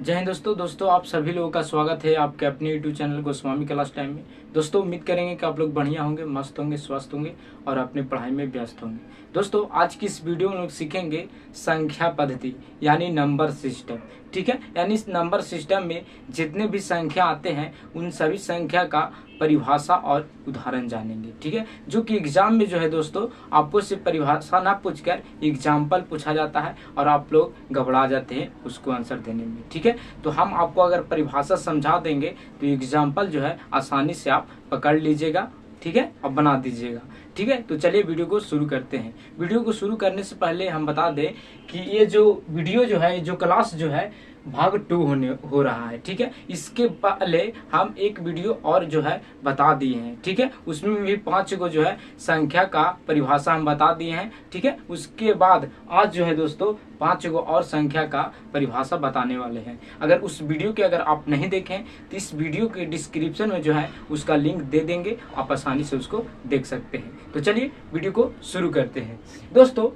जय हिंद दोस्तों आप सभी लोगों का स्वागत है आपके अपने YouTube channel Goswami class time में। दोस्तों उम्मीद करेंगे कि आप लोग बढ़िया होंगे, मस्त होंगे, स्वस्थ होंगे और अपनी पढ़ाई में व्यस्त होंगे। दोस्तों आज की इस वीडियो में लोग सीखेंगे संख्या पद्धति यानी नंबर सिस्टम। ठीक है, यानी इस नंबर सिस्टम में जितने भी संख्या आते हैं उन सभी संख्या का परिभाषा और उदाहरण जानेंगे। ठीक है, जो कि एग्जाम में जो है दोस्तों आपको सिर्फ परिभाषा ना पूछकर एग्जाम्पल पूछा जाता है और आप लोग घबरा जाते हैं उसको आंसर देने में। ठीक है, तो हम आपको अगर परिभाषा समझा देंगे तो एग्जाम्पल जो है आसानी से आप पकड़ लीजिएगा। ठीक है, अब बना दीजिएगा। ठीक है, तो चलिए वीडियो को शुरू करते हैं। वीडियो को शुरू करने से पहले हम बता दें कि ये जो वीडियो जो है, जो क्लास जो है भाग 2 हो रहा है। ठीक है, इसके पहले हम एक वीडियो और जो है बता दिए हैं। ठीक है, उसमें भी 5 को जो है संख्या का परिभाषा हम बता दिए हैं। ठीक है, उसके बाद आज जो है दोस्तों 5 को और संख्या का परिभाषा बताने वाले हैं। अगर उस वीडियो के अगर आप नहीं देखें तो इस वीडियो के डिस्क्रिप्शन में जो है उसका लिंक दे देंगे, आप आसानी से उसको देख सकते हैं। तो चलिए वीडियो को शुरू करते हैं। दोस्तों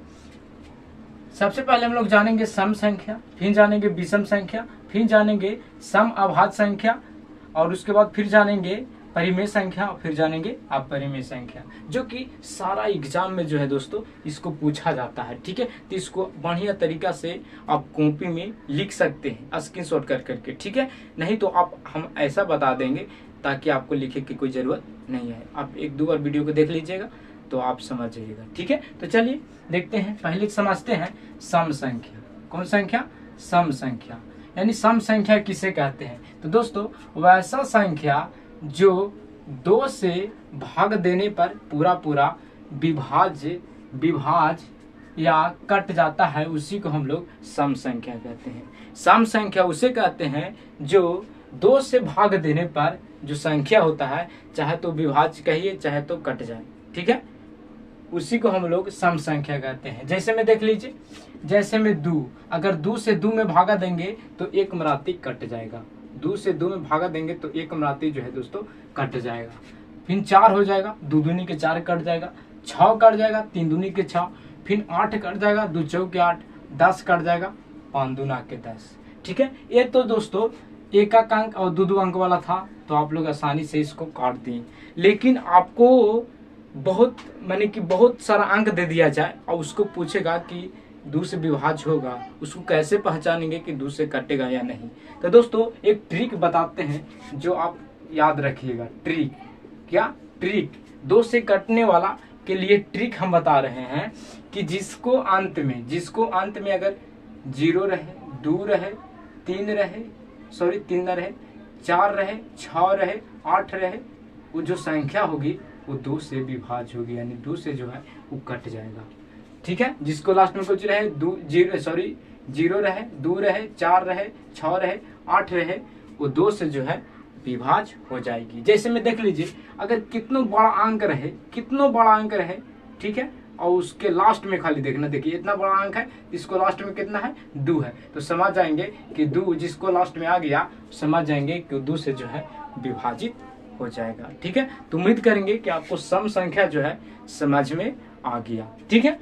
सबसे पहले हम लोग जानेंगे सम संख्या, फिर जानेंगे विषम संख्या, फिर जानेंगे सम अभाज्य संख्या और उसके बाद फिर जानेंगे परिमेय संख्या और फिर जानेंगे अपरिमेय संख्या, जो कि सारा एग्जाम में जो है दोस्तों इसको पूछा जाता है। ठीक है, तो इसको बढ़िया तरीका से आप कॉपी में लिख सकते हैं स्क्रीनशॉट कर करके। ठीक है, नहीं तो हम ऐसा बता देंगे ताकि आपको लिखे की कोई जरूरत नहीं है। आप 1-2 बार वीडियो को देख लीजिएगा तो आप समझ जाइएगा। ठीक है, तो चलिए देखते हैं। पहले समझते हैं सम संख्या। कौन संख्या? सम संख्या। यानी सम संख्या किसे कहते हैं? तो दोस्तों वैसा संख्या जो 2 से भाग देने पर पूरा विभाज्य या कट जाता है, उसी को हम लोग सम संख्या कहते हैं। सम संख्या उसे कहते हैं जो 2 से भाग देने पर जो संख्या होता है, चाहे तो विभाज्य कहिए चाहे तो कट जाए। ठीक है, उसी को हम लोग सम संख्या कहते हैं। जैसे में देख लीजिए, जैसे में 2, अगर 2 से 2 में भागा देंगे तो 1 मराती कट जाएगा। 2 से 2 में भागा देंगे तो 1 मराती जो है दोस्तों कट जाएगा। फिर 4 हो जाएगा, 2 दूनी के 4 कट जाएगा, 6 कट जाएगा, 3 दूनी के 6, फिर 8 कट जाएगा, 2 चौके 8, 10 कट जाएगा, 5 दूना के 10। ठीक है, ये तो दोस्तों एक अंक और 2 अंक वाला था तो आप लोग आसानी से इसको काट दिए। लेकिन आपको बहुत सारा अंक दे दिया जाए और उसको पूछेगा कि 2 से विभाज्य होगा, उसको कैसे पहचानेंगे कि 2 से कटेगा या नहीं। तो दोस्तों एक ट्रिक बताते हैं जो आप याद रखिएगा। ट्रिक क्या? ट्रिक 2 से कटने वाला के लिए ट्रिक हम बता रहे हैं कि जिसको अंत में अगर 0 रहे, 2 रहे, 3 रहे, 3 न रहे, 4 रहे, 6 रहे, 8 रहे, वो जो संख्या होगी वो 2 से विभाज्य होगी, यानी 2 से जो है वो कट जाएगा। ठीक है, जिसको लास्ट में कुछ रहे 0 रहे, 2 रहे, 4 रहे, 6 रहे, 8 रहे, वो 2 से जो है विभाज्य हो जाएगी। जैसे में देख लीजिए, अगर कितना बड़ा अंक रहे, ठीक है, और उसके लास्ट में खाली देखना, देखिए इतना बड़ा अंक है, इसको लास्ट में कितना है? 2 है, तो समझ जाएंगे कि 2 जिसको लास्ट में आ गया समझ जाएंगे कि 2 से जो है विभाजित हो जाएगा। ठीक है, तो उम्मीद करेंगे कि आपको सम संख्या जो है समझ में आ गया। ठीक है,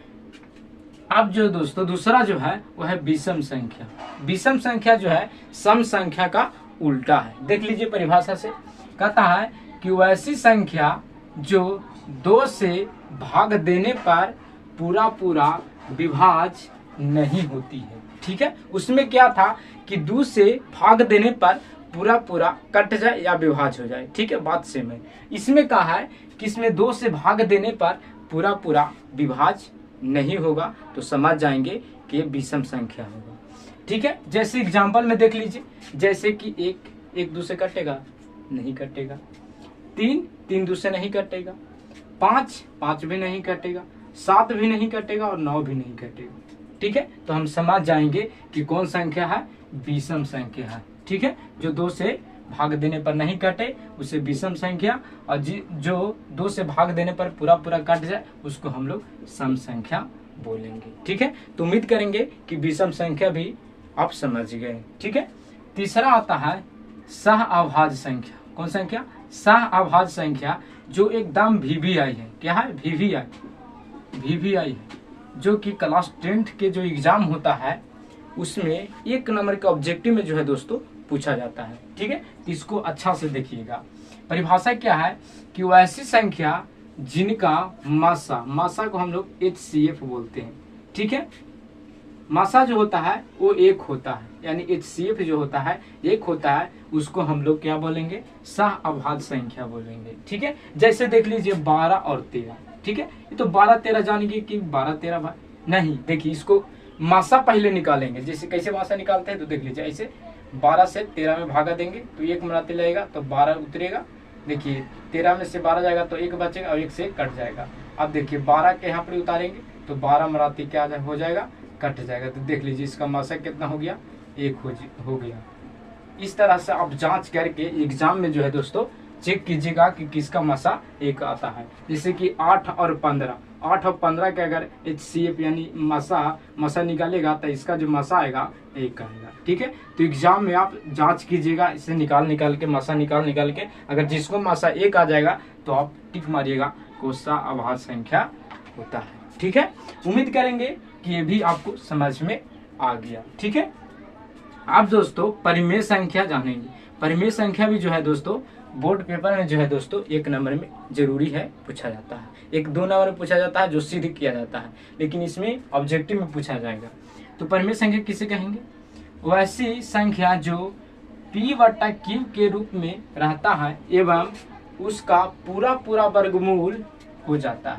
अब जो दोस्तों दूसरा जो है वो है विषम संख्या। विषम संख्या जो है सम संख्या का उल्टा है। देख लीजिए परिभाषा से, कहता है कि वैसी संख्या जो 2 से भाग देने पर पूरा विभाज्य नहीं होती है। ठीक है, उसमें क्या था कि 2 से भाग देने पर पूरा कट जाए या विभाज्य हो जाए। ठीक है, बात सेम है। इसमें कहा है कि इसमें 2 से भाग देने पर पूरा विभाज्य नहीं होगा, तो समझ जाएंगे कि ये विषम संख्या होगा। ठीक है, जैसे एग्जांपल में देख लीजिए, जैसे कि 1 2 से कटेगा, नहीं कटेगा। 3 2 से नहीं कटेगा, 5 भी नहीं कटेगा, 7 भी नहीं कटेगा और 9 भी नहीं कटेगा। ठीक है, तो हम समझ जाएंगे कि कौन संख्या है? विषम संख्या है। ठीक है, जो 2 से भाग देने पर नहीं कटे उसे विषम संख्या, और जो 2 से भाग देने पर पूरा कट जाए उसको हम लोग सम संख्या बोलेंगे। ठीक है, तो उम्मीद करेंगे कि विषम संख्या भी आप समझ गए। ठीक है, तीसरा आता है सह अभाज्य संख्या। कौन संख्या? सह अभाज्य संख्या, जो एकदम VVI है। क्या है? VVI है, जो कि क्लास 10th के जो एग्जाम होता है उसमें 1 नंबर के ऑब्जेक्टिव में जो है दोस्तों पूछा जाता है। ठीक है, तो इसको अच्छा से देखिएगा। परिभाषा क्या है कि वो ऐसी संख्या जिनका मासा को हम लोग HCF बोलते हैं। ठीक है, मासा जो होता है वो 1 होता है, यानी HCF जो होता है 1 होता है, उसको हम लोग क्या बोलेंगे, सहअभाज्य संख्या बोलेंगे। ठीक है, जैसे देख लीजिए 12 और 13। ठीक है, ये तो 12 13 जानेंगे कि 12 13 नहीं, देखिए इसको मासा पहले निकालेंगे। जैसे कैसे मासा निकालते हैं तो देख लीजिए, ऐसे 12 से 13 में भागा देंगे तो 1 मराते लगेगा तो 12 उतरेगा। देखिए 13 में से 12 जाएगा तो 1 बचेगा और 1 से कट जाएगा। अब देखिए 12 के यहाँ पर उतारेंगे तो 12 मराती क्या हो जाएगा, कट जाएगा। तो देख लीजिए इसका मासा कितना हो गया, 1 हो गया। इस तरह से आप जांच करके एग्जाम में जो है दोस्तों चेक कीजिएगा कि किसका मासा 1 आता है। जैसे कि 8 और 15 के अगर HCF यानी मासा निकालेगा तो इसका जो मासा आएगा 1 आएगा। ठीक है, तो एग्जाम में आप जांच कीजिएगा, इसे निकाल के मासा निकाल के अगर जिसको मासा 1 आ जाएगा तो आप टिक मारिएगा को सहअभाज्य संख्या होता है। ठीक है, उम्मीद करेंगे कि ये भी आपको समझ में आ गया। ठीक है, आप दोस्तों परिमेय संख्या जानेंगे। परिमेय संख्या भी जो है दोस्तों बोर्ड पेपर में जो है दोस्तों 1 नंबर में जरूरी है, पूछा जाता है। 1-2 नंबर में पूछा जाता है जो सिद्ध किया जाता है, लेकिन इसमें ऑब्जेक्टिव में पूछा जाएगा। तो परिमेय संख्या किसे कहेंगे, वैसी संख्या जो P/Q के रूप में रहता है एवं उसका पूरा वर्गमूल हो जाता है।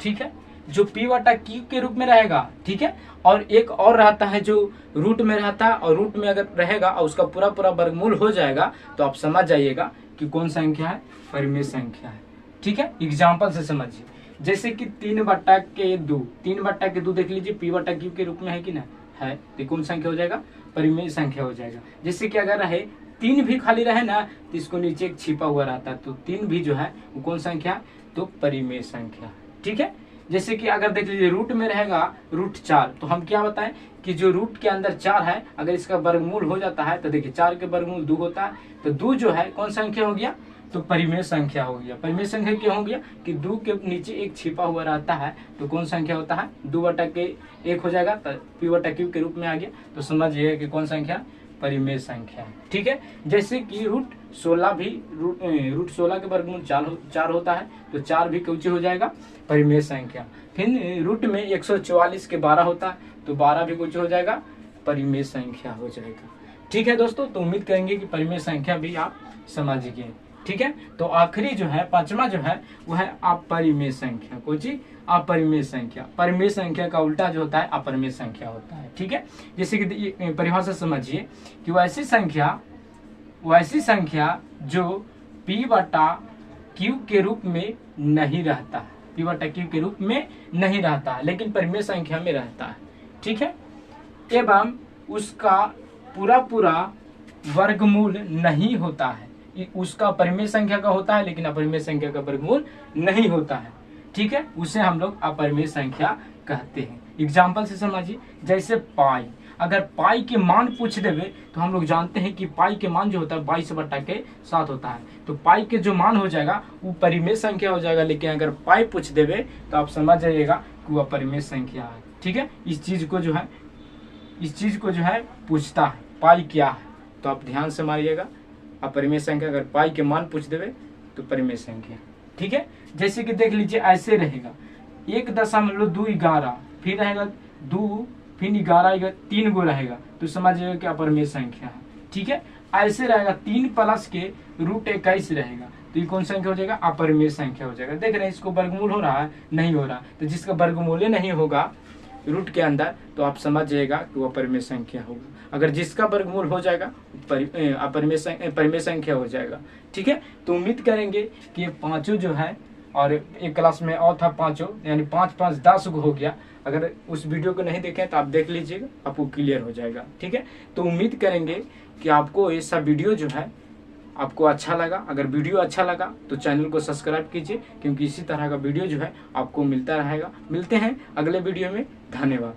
ठीक है, जो P/Q के रूप में रहेगा। ठीक है, और एक और रहता है जो रूट में रहता है, और रूट में अगर रहेगा और उसका पूरा वर्गमूल हो जाएगा तो आप समझ जाइएगा कि कौन संख्या है, परिमेय संख्या है। ठीक है, एग्जाम्पल से समझिए। जैसे कि 3/2 देख लीजिए P/Q के रूप में है कि ना है, तो कौन संख्या हो जाएगा, परिमेय संख्या हो जाएगा। जैसे कि अगर रहे 3 भी खाली रहे ना तो इसको नीचे एक छिपा हुआ रहता है, तो 3 भी जो है वो कौन संख्या, तो परिमेय संख्या। ठीक है, जैसे कि अगर देख लीजिए रूट में रहेगा √4, तो हम क्या बताएं कि जो रूट के अंदर 4 है अगर इसका वर्गमूल हो जाता है तो देखिए 4 के वर्गमूल 2 होता है, तो 2 जो है कौन संख्या हो गया, तो परिमेय संख्या हो गया। परिमेय संख्या क्या हो गया कि 2 के नीचे एक छिपा हुआ रहता है, तो कौन संख्या होता है, 2/1 हो जाएगा, तो P/Q के रूप में आ गया। तो समझिए कि कौन संख्या, परिमेय संख्या है। ठीक है, जैसे कि √16 भी √16 के वर्गमूल 4 होता है, तो 4 भी कौची हो जाएगा, परिमेय संख्या। फिर रूट में 144 के 12 होता है, तो 12 भी कौची हो जाएगा, परिमेय संख्या हो जाएगा। ठीक है दोस्तों, तो उम्मीद करेंगे कि परिमेय संख्या भी आप समझ गए। ठीक है, तो आखिरी जो है 5वां जो है वो है अपरिमेय संख्या। कौची, अपरिमेय संख्या। परिमेय संख्या का उल्टा जो होता है अपरिमेय संख्या होता है। ठीक है, जैसे कि परिभाषा समझिए कि वैसी संख्या जो P/Q के रूप में नहीं रहता है, P/Q के रूप में नहीं रहता है लेकिन परिमेय संख्या में रहता है। ठीक है, एवं उसका पूरा वर्गमूल नहीं होता है। उसका परिमेय संख्या का होता है लेकिन अपरिमेय संख्या का वर्गमूल नहीं होता है। ठीक है, उसे हम लोग अपरिमेय संख्या कहते हैं। एग्जाम्पल से समझिए, जैसे पाई, अगर पाई के मान पूछ देवे तो हम लोग जानते हैं कि पाई के मान जो होता है 22/7 होता है, तो पाई के जो मान हो जाएगा वो परिमेय संख्या हो जाएगा। लेकिन अगर पाई पूछ देवे तो आप समझ जाइएगा कि वो अपरिमेय संख्या है। ठीक है, इस चीज को जो है पूछता है पाई क्या है, तो आप ध्यान से मारिएगा अपरिमेय संख्या। अगर पाई के मान पूछ देवे तो परिमेय संख्या। ठीक है, जैसे कि देख लीजिए ऐसे रहेगा 1.211, फिर रहेगा 2, फिर 11 3 गो रहेगा, तो समझिएगा कि अपरिमेय संख्या है। ठीक है, ऐसे रहेगा 3 प्लस के √21 रहेगा, तो ये कौन संख्या हो जाएगा, अपरिमेय संख्या हो जाएगा। देख रहे हैं इसको वर्गमूल हो रहा है, नहीं हो रहा, तो जिसका वर्गमूल नहीं होगा रूट के अंदर तो आप समझ जाइएगा कि वो परिमेय संख्या होगा। अगर जिसका वर्गमूल हो जाएगा परिमेय संख्या हो जाएगा। ठीक है, तो उम्मीद करेंगे कि ये 5 जो है, और एक क्लास में और था 5, यानी 5 5 10 हो गया। अगर उस वीडियो को नहीं देखें तो आप देख लीजिएगा, आपको क्लियर हो जाएगा। ठीक है, तो उम्मीद करेंगे कि आपको ये सब वीडियो जो है आपको अच्छा लगा। अगर वीडियो अच्छा लगा तो चैनल को सब्सक्राइब कीजिए, क्योंकि इसी तरह का वीडियो जो है आपको मिलता रहेगा। मिलते हैं अगले वीडियो में, धन्यवाद।